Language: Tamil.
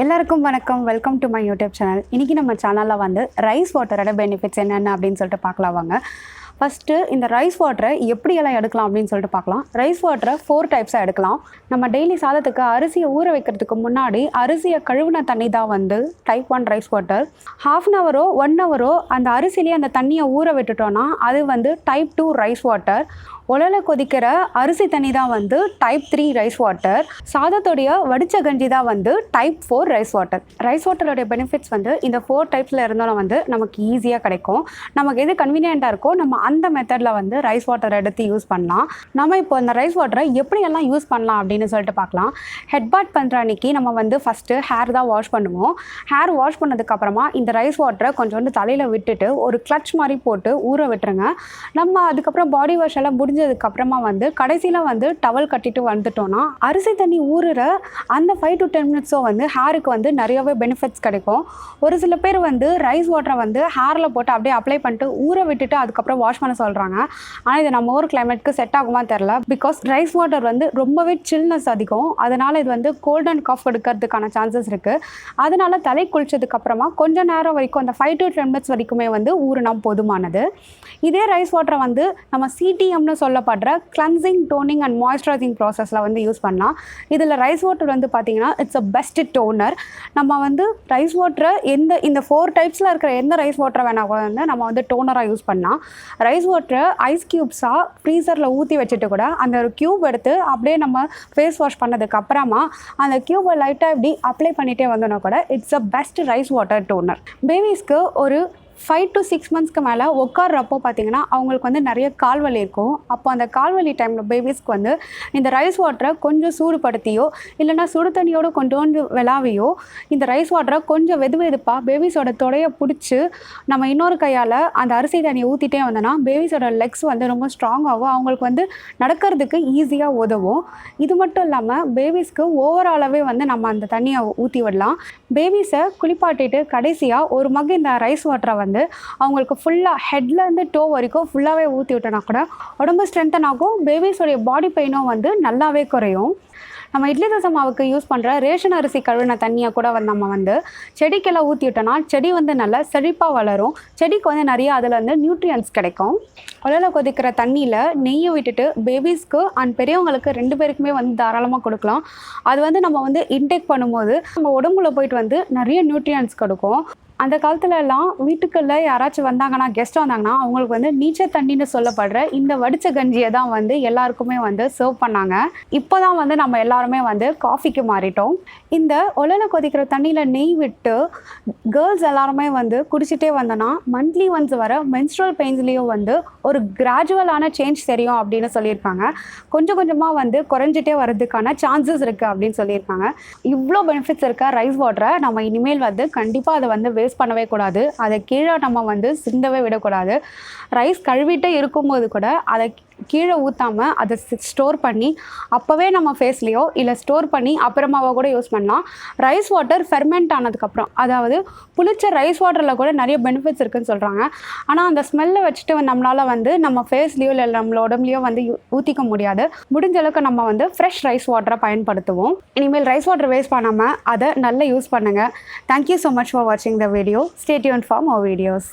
எல்லாருக்கும் வணக்கம். Welcome to my YouTube channel. இன்றைக்கி நம்ம சேனலில் வந்து ரைஸ் வாட்டரோட பெனிஃபிட்ஸ் என்னென்ன அப்படின்னு சொல்லிட்டு பார்க்கலாம் வாங்க. ஃபஸ்ட்டு இந்த ரைஸ் வாட்டரை எப்படியெல்லாம் எடுக்கலாம் அப்படின்னு சொல்லிட்டு பார்க்கலாம். ரைஸ் வாட்டரை 4 டைப்ஸாக எடுக்கலாம். நம்ம டெய்லி சாதத்துக்கு அரிசியை ஊற வைக்கிறதுக்கு முன்னாடி அரிசியை கழுவின தண்ணி தான் வந்து டைப் 1 ரைஸ் வாட்டர். ½ அன் ஹவரோ 1 ஹவரோ அந்த அரிசிலேயே அந்த தண்ணியை ஊற விட்டுட்டோன்னா அது வந்து டைப் 2 ரைஸ் வாட்டர். உலரில் கொதிக்கிற அரிசி தண்ணி தான் வந்து டைப் 3 ரைஸ் வாட்டர். சாதத்தோடைய வடிச்ச கஞ்சி தான் வந்து டைப் 4 ரைஸ் வாட்டர். ரைஸ் வாட்டரோடைய பெனிஃபிட்ஸ் வந்து இந்த 4 டைப்ஸில் இருந்தாலும் வந்து நமக்கு ஈஸியாக கிடைக்கும். நமக்கு எது கன்வீனியண்ட்டாக இருக்கோ நம்ம அந்த மெத்தடில் வந்து ரைஸ் வாட்டர் எடுத்து யூஸ் பண்ணலாம். நம்ம இப்போ இந்த ரைஸ் வாட்டரை எப்படியெல்லாம் யூஸ் பண்ணலாம் அப்படின்னு சொல்லிட்டு பார்க்கலாம். ஹெட் பாத் பண்ணுற அன்றைக்கி நம்ம வந்து ஃபஸ்ட்டு ஹேர் தான் வாஷ் பண்ணுவோம். ஹேர் வாஷ் பண்ணதுக்கப்புறமா இந்த ரைஸ் வாட்டரை கொஞ்சோண்டு தலையில் விட்டுட்டு ஒரு கிளட்ச் மாதிரி போட்டு ஊற விட்டுருங்க. நம்ம அதுக்கப்புறம் பாடி வாஷ் எல்லாம் முடிஞ்சதுக்கப்புறமா வந்து கடைசியில் வந்து டவல் கட்டிட்டு வந்துட்டோன்னா அரிசி தண்ணி ஊறுற அந்த 5 to 10 மினிட்ஸோ வந்து ஹேருக்கு வந்து நிறையவே பெனிஃபிட்ஸ் கிடைக்கும். ஒரு சில பேர் வந்து ரைஸ் வாட்டரை வந்து ஹேரில் போட்டு அப்படியே அப்ளை பண்ணிட்டு ஊற விட்டுட்டு அதுக்கப்புறம் வாஷ் பண்ண சொல்கிறாங்க. ஆனால் இது நம்ம ஊர் கிளைமேட்க்கு செட் ஆகுமா தெரில. பிகாஸ் ரைஸ் வாட்டர் வந்து ரொம்பவே சில்னஸ் அதிகம். அதனால் இது வந்து கோல்ட் அண்ட் காஃப் எடுக்கிறதுக்கான சான்சஸ் இருக்குது. அதனால தலை குளிச்சதுக்கப்புறமா கொஞ்சம் நேரம் வரைக்கும் அந்த 5 to 10 மினிட்ஸ் வரைக்குமே வந்து ஊறினா போதுமானது. இதே ரைஸ் வாட்டரை வந்து நம்ம சிடிஎம்னு சொல்லப்படுற கிளன்சிங், டோனிங் அண்ட் மாய்ஸ்சரைசிங் ப்ராசஸில் வந்து யூஸ் பண்ணலாம். இதில் ரைஸ் வாட்டர் வந்து பார்த்திங்கன்னா இட்ஸ் அ பெஸ்ட் டோனர். நம்ம வந்து ரைஸ் வாட்டரை இந்த 4 டைப்ஸில் இருக்கிற எந்த ரைஸ் வாட்டரை வேணால் வந்து நம்ம வந்து டோனராக யூஸ் பண்ணலாம். ரைஸ் வாட்டரை ஐஸ் க்யூப்ஸாக ஃப்ரீசரில் ஊற்றி வச்சுட்டு கூட அந்த ஒரு க்யூப் எடுத்து அப்படியே நம்ம ஃபேஸ் வாஷ் பண்ணதுக்கு அப்புறமா அந்த க்யூபை லைட்டாக இப்படி அப்ளை பண்ணிகிட்டே வந்தோன்னா கூட it's a best rice water toner. பேபிஸ்க்கு ஒரு 5 to 6 மந்த்ஸ்க்கு மேலே உட்கார்றப்போ பார்த்திங்கன்னா அவங்களுக்கு வந்து நிறைய கால்வலி இருக்கும். அப்போ அந்த கால்வலி டைமில் பேபிஸ்க்கு வந்து இந்த ரைஸ் வாட்டரை கொஞ்சம் சூடுபடுத்தியோ இல்லைனா சுடு தண்ணியோடு கொஞ்சோண்டு விளாவியோ இந்த ரைஸ் வாட்டரை கொஞ்சம் வெதுப்பாக பேபிஸோட தொடையை பிடிச்சி நம்ம இன்னொரு கையால் அந்த அரிசி தண்ணியை ஊற்றிட்டே வந்தோன்னா பேபிஸோட லெக்ஸ் வந்து ரொம்ப ஸ்ட்ராங்காகவும் அவங்களுக்கு வந்து நடக்கிறதுக்கு ஈஸியாக உதவும். இது மட்டும் இல்லாமல் பேபிஸ்க்கு ஓவராலாகவே வந்து நம்ம அந்த தண்ணியை ஊற்றி விடலாம். பேபிஸை குளிப்பாட்டிட்டு கடைசியாக ஒரு மக் இந்த ரைஸ் வாட்டரை வந்து அவங்களுக்கு ஃபுல்லாக ஹெட்லேருந்து டோ வரைக்கும் ஃபுல்லாகவே ஊற்றி விட்டோன்னா கூட உடம்பு ஸ்ட்ரென்தன் ஆகும். பேபிஸோடைய பாடி பெயினும் வந்து நல்லாவே குறையும். நம்ம இட்லி தோசை மாவுக்கு யூஸ் பண்ணுற ரேஷன் அரிசி கழுவின தண்ணியை கூட வந்து நம்ம வந்து செடிக்கெல்லாம் ஊற்றி விட்டோன்னா செடி வந்து நல்லா செழிப்பாக வளரும். செடிக்கு வந்து நிறைய அதில் வந்து நியூட்ரியன்ஸ் கிடைக்கும். உலரில் கொதிக்கிற தண்ணியில் நெய்யை விட்டுட்டு பேபிஸ்க்கு அண்ட் பெரியவங்களுக்கு 2 பேருக்குமே வந்து தாராளமாக கொடுக்கலாம். அது வந்து நம்ம வந்து இன்டேக் பண்ணும்போது நம்ம உடம்புல போயிட்டு வந்து நிறைய நியூட்ரியன்ஸ் கொடுக்கும். அந்த காலத்துலலாம் வீட்டுக்குள்ளே யாராச்சும் வந்தாங்கன்னா, கெஸ்ட் வந்தாங்கன்னா அவங்களுக்கு வந்து நீச்சல் தண்ணின்னு சொல்லப்படுற இந்த வடிச்ச கஞ்சியை தான் வந்து எல்லாருக்குமே வந்து சர்வ் பண்ணாங்க. இப்போ தான் வந்து நம்ம எல்லாருமே வந்து காஃபிக்கு மாறிட்டோம். இந்த உலரில் கொதிக்கிற தண்ணியில் நெய் விட்டு கேர்ள்ஸ் எல்லாருமே வந்து குடிச்சிட்டே வந்தோன்னா மந்த்லி ஒன்ஸ் வர மென்ஸ்ட்ரல் பெயின்ஸ்லேயும் வந்து ஒரு கிராஜுவலான சேஞ்ச் தெரியும் அப்படின்னு சொல்லியிருக்காங்க. கொஞ்சம் கொஞ்சமாக வந்து குறைஞ்சிட்டே வர்றதுக்கான சான்சஸ் இருக்குது அப்படின்னு சொல்லியிருக்காங்க. இவ்வளோ பெனிஃபிட்ஸ் இருக்க ரைஸ் வாட்டரை நம்ம இனிமேல் வந்து கண்டிப்பாக அதை வந்து வேஸ்ட் பண்ணவே கூடாது. அதை கீழே நம்ம வந்து சிந்தவே விடக்கூடாது. ரைஸ் கழுவிட்டே இருக்கும்போது கூட அதை கீழே ஊற்றாமல் அதை ஸ்டோர் பண்ணி அப்போவே நம்ம ஃபேஸ்லேயோ இல்லை ஸ்டோர் பண்ணி அப்புறமாவோ கூட யூஸ் பண்ணலாம். ரைஸ் வாட்டர் ஃபெர்மெண்ட் ஆனதுக்கப்புறம், அதாவது புளிச்ச ரைஸ் வாட்டரில் கூட நிறைய பெனிஃபிட்ஸ் இருக்குதுன்னு சொல்கிறாங்க. ஆனால் அந்த ஸ்மெல்லை வச்சுட்டு நம்மளால் வந்து நம்ம ஃபேஸ்லேயோ இல்லை நம்மளோட உடம்புலையோ வந்து ஊற்றிக்க முடியாது. முடிஞ்ச அளவுக்கு நம்ம வந்து ஃப்ரெஷ் ரைஸ் வாட்டரை பயன்படுத்துவோம். இனிமேல் ரைஸ் வாட்டர் வேஸ்ட் பண்ணாமல் அதை நல்லா யூஸ் பண்ணுங்கள். தேங்க்யூ ஸோ மச் ஃபார் வாட்சிங் the video. Stay tuned for more videos.